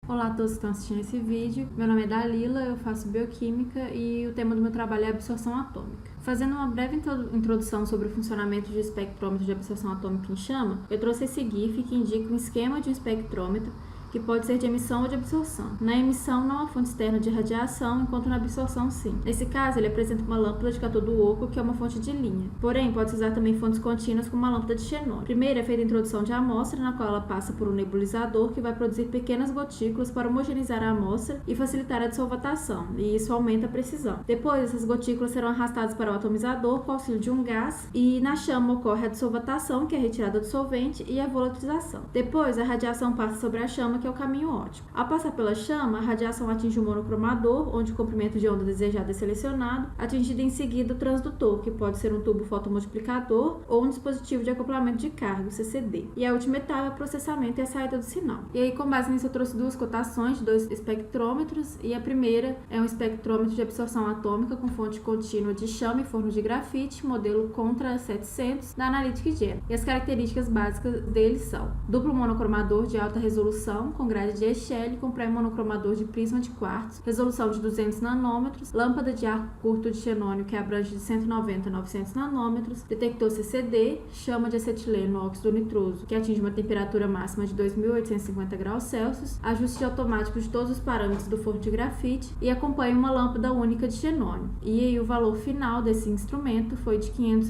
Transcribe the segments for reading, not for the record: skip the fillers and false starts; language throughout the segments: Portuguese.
Olá a todos que estão assistindo esse vídeo. Meu nome é Dalila, eu faço bioquímica e o tema do meu trabalho é absorção atômica. Fazendo uma breve introdução sobre o funcionamento de espectrômetro de absorção atômica em chama, eu trouxe esse GIF que indica um esquema de um espectrômetro que pode ser de emissão ou de absorção. Na emissão não há fonte externa de radiação, enquanto na absorção sim. Nesse caso, ele apresenta uma lâmpada de cátodo oco, que é uma fonte de linha. Porém, pode-se usar também fontes contínuas como uma lâmpada de xenônio. Primeiro é feita a introdução de amostra, na qual ela passa por um nebulizador que vai produzir pequenas gotículas para homogeneizar a amostra e facilitar a dissolvatação, e isso aumenta a precisão. Depois, essas gotículas serão arrastadas para o atomizador com o auxílio de um gás, e na chama ocorre a dissolvatação, que é a retirada do solvente, e a volatilização. Depois, a radiação passa sobre a chama, que é o caminho óptico. Ao passar pela chama, a radiação atinge o monocromador, onde o comprimento de onda desejado é selecionado, atingido em seguida o transdutor, que pode ser um tubo fotomultiplicador ou um dispositivo de acoplamento de carga, o CCD. E a última etapa é o processamento e a saída do sinal. E aí, com base nisso, eu trouxe duas cotações de dois espectrômetros, e a primeira é um espectrômetro de absorção atômica com fonte contínua de chama e forno de grafite, modelo Contra 700, da Analytic Gen. E as características básicas deles são: duplo monocromador de alta resolução, com grade de Echelle, com pré-monocromador de prisma de quartzo, resolução de 200 nanômetros, lâmpada de arco curto de xenônio que abrange de 190 a 900 nanômetros, detector CCD, chama de acetileno óxido nitroso, que atinge uma temperatura máxima de 2.850 graus Celsius, ajuste automático de todos os parâmetros do forno de grafite e acompanha uma lâmpada única de xenônio. E aí o valor final desse instrumento foi de R$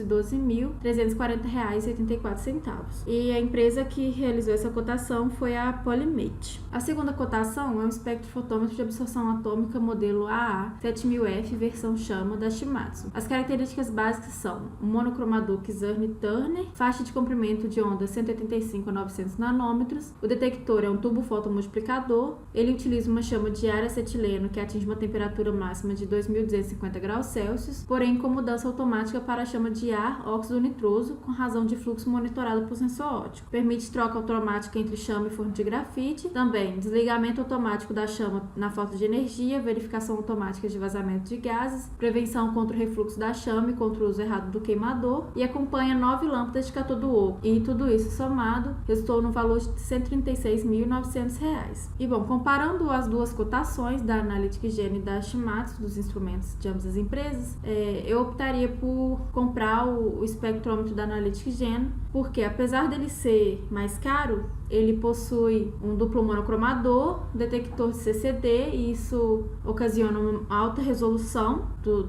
512.340,84. E a empresa que realizou essa cotação foi a Polymate. A segunda cotação é um espectrofotômetro de absorção atômica modelo AA7000F versão chama da Shimadzu. As características básicas são um monocromador Kizarny-Turner, faixa de comprimento de onda 185 a 900 nanômetros. O detector é um tubo fotomultiplicador. Ele utiliza uma chama de ar acetileno que atinge uma temperatura máxima de 2.250 graus Celsius, porém com mudança automática para a chama de ar óxido nitroso, com razão de fluxo monitorado por sensor óptico. Permite troca automática entre chama e forno de grafite. Também desligamento automático da chama na falta de energia, verificação automática de vazamento de gases, prevenção contra o refluxo da chama e contra o uso errado do queimador, e acompanha 9 lâmpadas de cátodo oco. E tudo isso somado resultou no valor de R$ 136.900. E bom, comparando as duas cotações da Analytic Gen e da Shimadzu, dos instrumentos de ambas as empresas, eu optaria por comprar o espectrômetro da Analytic Gen, porque apesar dele ser mais caro, ele possui um duplo monocromador, detector de CCD, e isso ocasiona uma alta resolução do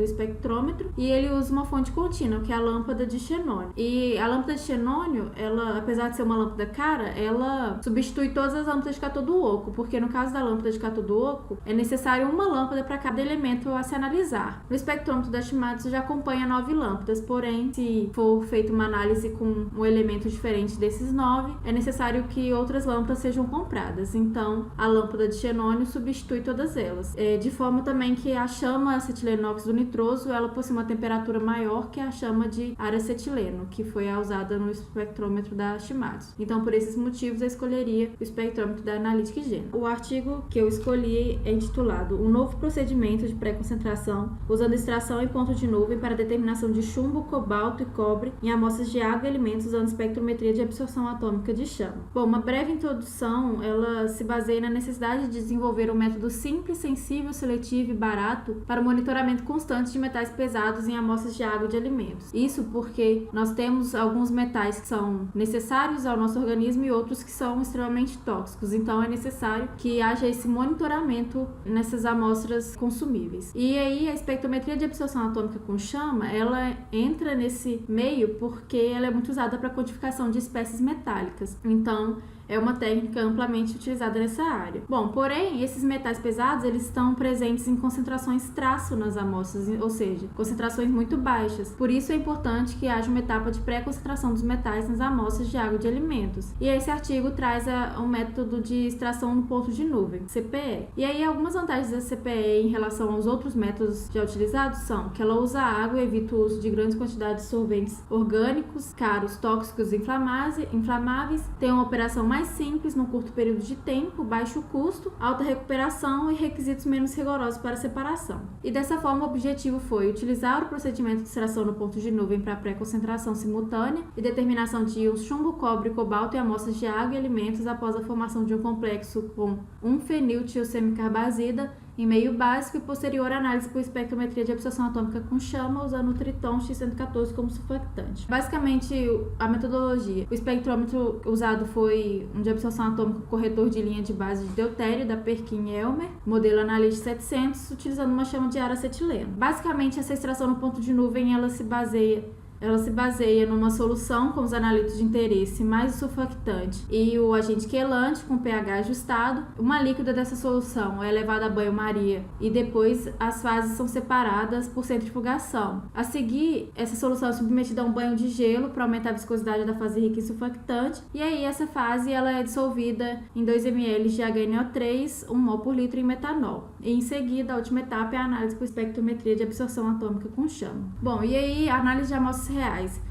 espectrômetro, e ele usa uma fonte contínua, que é a lâmpada de xenônio. E a lâmpada de xenônio, ela, apesar de ser uma lâmpada cara, ela substitui todas as lâmpadas de cátodo oco, porque no caso da lâmpada de cátodo oco, é necessário uma lâmpada para cada elemento a se analisar. No espectrômetro da Shimadzu já acompanha 9 lâmpadas, porém, se for feita uma análise com um elemento diferente desses 9, é necessário que outras lâmpadas sejam compradas. Então, a lâmpada de xenônio substitui todas elas. De forma também que a chama acetileno óxido nitroso, ela possui uma temperatura maior que a chama de ar acetileno, que foi a usada no espectrômetro da Shimadzu. Então, por esses motivos, eu escolheria o espectrômetro da Analytic Gen. O artigo que eu escolhi é intitulado "Um novo procedimento de pré-concentração usando extração em ponto de nuvem para determinação de chumbo, cobalto e cobre em amostras de água e alimentos usando espectrometria de absorção atômica de chama". Bom, uma breve introdução, ela se baseia na necessidade de desenvolver um método simples, sensível, seletivo e barato para o monitoramento constante de metais pesados em amostras de água e de alimentos. Isso porque nós temos alguns metais que são necessários ao nosso organismo e outros que são extremamente tóxicos. Então, é necessário que haja esse monitoramento nessas amostras consumíveis. E aí, a espectrometria de absorção atômica com chama, ela entra nesse meio porque ela é muito usada para quantificação de espécies metálicas. Então, é uma técnica amplamente utilizada nessa área. Bom, porém, esses metais pesados, eles estão presentes em concentrações traço nas amostras, ou seja, concentrações muito baixas. Por isso é importante que haja uma etapa de pré-concentração dos metais nas amostras de água e de alimentos. E esse artigo traz um método de extração no ponto de nuvem, CPE. E aí, algumas vantagens da CPE em relação aos outros métodos já utilizados são que ela usa água e evita o uso de grandes quantidades de solventes orgânicos, caros, tóxicos e inflamáveis, tem uma operação mais mais simples, num curto período de tempo, baixo custo, alta recuperação e requisitos menos rigorosos para separação. E dessa forma, o objetivo foi utilizar o procedimento de extração no ponto de nuvem para pré-concentração simultânea e determinação de íons chumbo, cobre, cobalto e amostras de água e alimentos após a formação de um complexo com 1-feniltiosemicarbazida em meio básico e posterior análise por espectrometria de absorção atômica com chama, usando o Triton X114 como surfactante. Basicamente, a metodologia. O espectrômetro usado foi um de absorção atômica corretor de linha de base de deutério da Perkin-Elmer, modelo Analyst 700, utilizando uma chama de ar acetileno. Basicamente, essa extração no ponto de nuvem, ela se baseia numa solução com os analitos de interesse mais o surfactante e o agente quelante com pH ajustado. Uma líquida dessa solução é levada a banho-maria e depois as fases são separadas por centrifugação. A seguir, essa solução é submetida a um banho de gelo para aumentar a viscosidade da fase rica em surfactante, e aí essa fase ela é dissolvida em 2 ml de HNO3, 1 mol por litro em metanol. E em seguida, a última etapa é a análise por espectrometria de absorção atômica com chama. Bom, e aí a análise de amostras reais.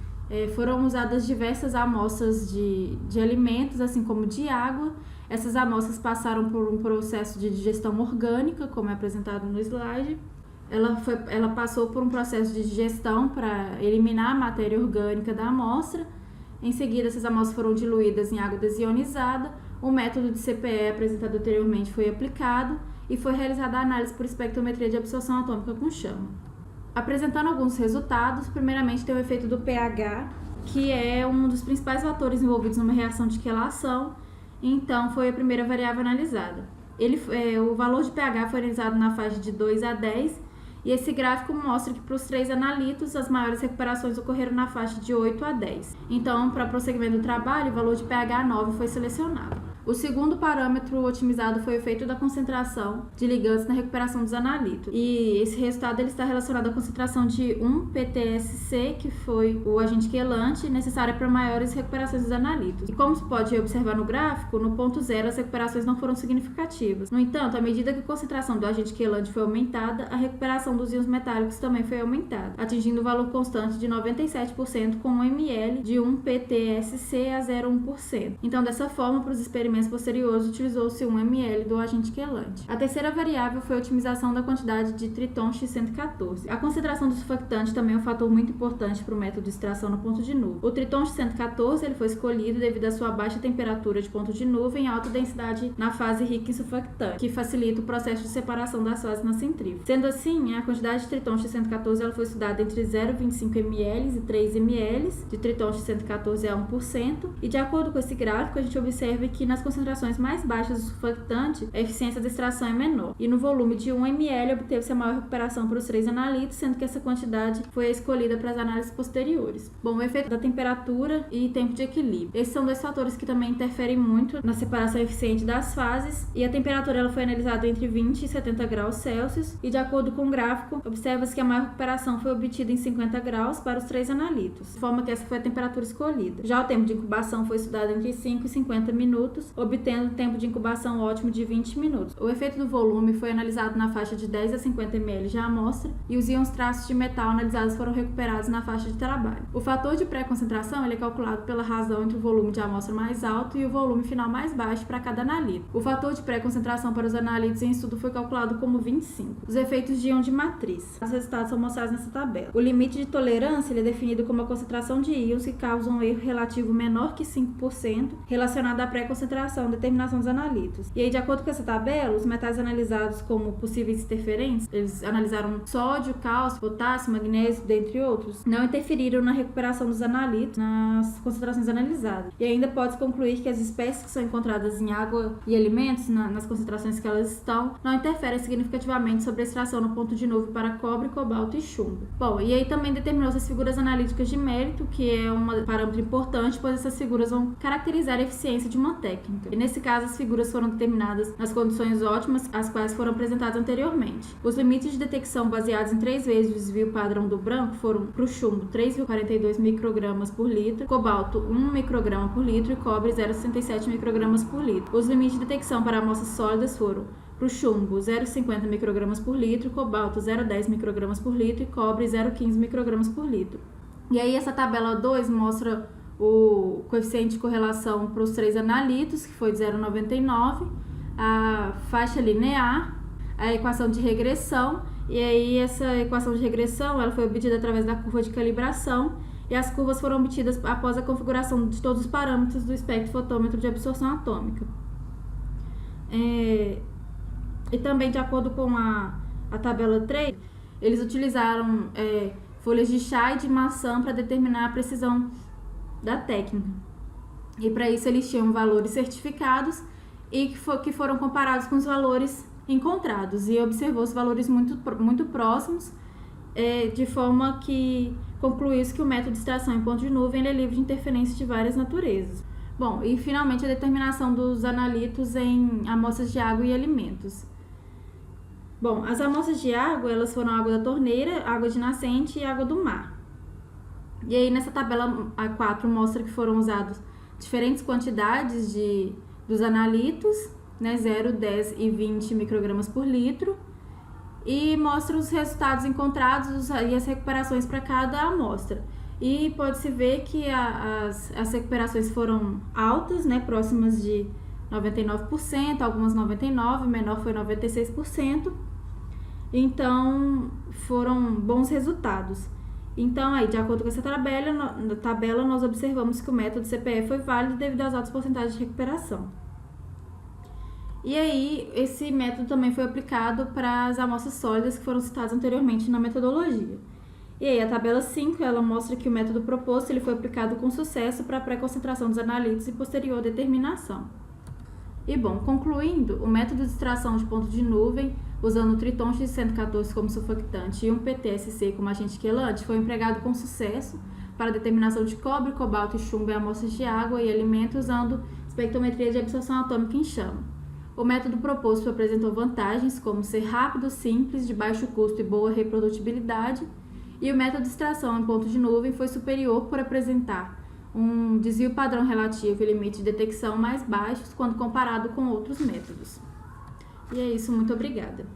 Foram usadas diversas amostras de alimentos, assim como de água. Essas amostras passaram por um processo de digestão orgânica, como é apresentado no slide. Ela passou por um processo de digestão para eliminar a matéria orgânica da amostra. Em seguida, essas amostras foram diluídas em água desionizada. O método de CPE apresentado anteriormente foi aplicado e foi realizada a análise por espectrometria de absorção atômica com chama. Apresentando alguns resultados, primeiramente tem o efeito do pH, que é um dos principais fatores envolvidos numa reação de quelação, então foi a primeira variável analisada. O valor de pH foi analisado na faixa de 2 a 10, e esse gráfico mostra que para os 3 analitos, as maiores recuperações ocorreram na faixa de 8 a 10. Então, para prosseguimento do trabalho, o valor de pH 9 foi selecionado. O segundo parâmetro otimizado foi o efeito da concentração de ligantes na recuperação dos analitos. E esse resultado ele está relacionado à concentração de 1-PTSC, que foi o agente quelante necessário para maiores recuperações dos analitos. E como se pode observar no gráfico, no ponto zero as recuperações não foram significativas. No entanto, à medida que a concentração do agente quelante foi aumentada, a recuperação dos íons metálicos também foi aumentada, atingindo o valor constante de 97% com 1 ml de 1-PTSC a 0,1%. Então, dessa forma, para os experimentos posteriores, utilizou-se 1 ml do agente quelante. A terceira variável foi a otimização da quantidade de Triton X114. A concentração do surfactante também é um fator muito importante para o método de extração no ponto de nuvem. O Triton X114 ele foi escolhido devido à sua baixa temperatura de ponto de nuvem e alta densidade na fase rica em surfactante, que facilita o processo de separação das fases na centrífuga. Sendo assim, a quantidade de Triton X114 ela foi estudada entre 0,25 ml e 3 ml de Triton X114 a 1%, e de acordo com esse gráfico, a gente observa que nas concentrações mais baixas do surfactante, a eficiência da extração é menor. E no volume de 1 ml obteve-se a maior recuperação para os 3 analitos, sendo que essa quantidade foi a escolhida para as análises posteriores. Bom, o efeito da temperatura e tempo de equilíbrio. Esses são dois fatores que também interferem muito na separação eficiente das fases, e a temperatura ela foi analisada entre 20 e 70 graus Celsius, e de acordo com o gráfico, observa-se que a maior recuperação foi obtida em 50 graus para os 3 analitos, de forma que essa foi a temperatura escolhida. Já o tempo de incubação foi estudado entre 5 e 50 minutos, obtendo um tempo de incubação ótimo de 20 minutos. O efeito do volume foi analisado na faixa de 10 a 50 ml de amostra, e os íons traços de metal analisados foram recuperados na faixa de trabalho. O fator de pré-concentração ele é calculado pela razão entre o volume de amostra mais alto e o volume final mais baixo para cada analito. O fator de pré-concentração para os analitos em estudo foi calculado como 25. Os efeitos de íon de matriz. Os resultados são mostrados nessa tabela. O limite de tolerância ele é definido como a concentração de íons que causam um erro relativo menor que 5% relacionado à pré-concentração, determinação dos analitos. E aí, de acordo com essa tabela, os metais analisados como possíveis interferentes, eles analisaram sódio, cálcio, potássio, magnésio, dentre outros, não interferiram na recuperação dos analitos nas concentrações analisadas. E ainda pode-se concluir que as espécies que são encontradas em água e alimentos, nas concentrações que elas estão, não interferem significativamente sobre a extração no ponto de nuvem para cobre, cobalto e chumbo. Bom, e aí também determinou-se as figuras analíticas de mérito, que é um parâmetro importante, pois essas figuras vão caracterizar a eficiência de uma técnica. E nesse caso, as figuras foram determinadas nas condições ótimas, as quais foram apresentadas anteriormente. Os limites de detecção baseados em 3 vezes o desvio padrão do branco foram para o chumbo 3,42 microgramas por litro, cobalto 1 micrograma por litro e cobre 0,67 microgramas por litro. Os limites de detecção para amostras sólidas foram para o chumbo 0,50 microgramas por litro, cobalto 0,10 microgramas por litro e cobre 0,15 microgramas por litro. E aí essa tabela 2 mostra o coeficiente de correlação para os 3 analitos, que foi de 0,99, a faixa linear, a equação de regressão, e aí essa equação de regressão ela foi obtida através da curva de calibração, e as curvas foram obtidas após a configuração de todos os parâmetros do espectrofotômetro de absorção atômica. E também, de acordo com a tabela 3, eles utilizaram folhas de chá e de maçã para determinar a precisão da técnica. E para isso eles tinham valores certificados e que foram comparados com os valores encontrados, e observou os valores muito próximos, de forma que concluiu-se que o método de extração em ponto de nuvem é livre de interferência de várias naturezas. Bom, e finalmente a determinação dos analitos em amostras de água e alimentos. Bom, as amostras de água, elas foram água da torneira, água de nascente e água do mar. E aí nessa tabela A4 mostra que foram usadas diferentes quantidades dos analitos, né, 0, 10 e 20 microgramas por litro, e mostra os resultados encontrados e as recuperações para cada amostra. E pode-se ver que as recuperações foram altas, né, próximas de 99%, algumas 99%, menor foi 96%. Então, foram bons resultados. Então, aí, de acordo com essa tabela, nós observamos que o método CPE foi válido devido às altas porcentagens de recuperação. E aí, esse método também foi aplicado para as amostras sólidas que foram citadas anteriormente na metodologia. E aí, a tabela 5, ela mostra que o método proposto ele foi aplicado com sucesso para a pré-concentração dos analitos e posterior determinação. E bom, concluindo, o método de extração de ponto de nuvem, usando o tritoncho de 114 como surfactante e um PTSC como agente quelante, foi empregado com sucesso para a determinação de cobre, cobalto e chumbo em amostras de água e alimentos usando espectrometria de absorção atômica em chama. O método proposto apresentou vantagens como ser rápido, simples, de baixo custo e boa reprodutibilidade, e o método de extração em ponto de nuvem foi superior por apresentar um desvio padrão relativo e limite de detecção mais baixos quando comparado com outros métodos. E é isso, muito obrigada.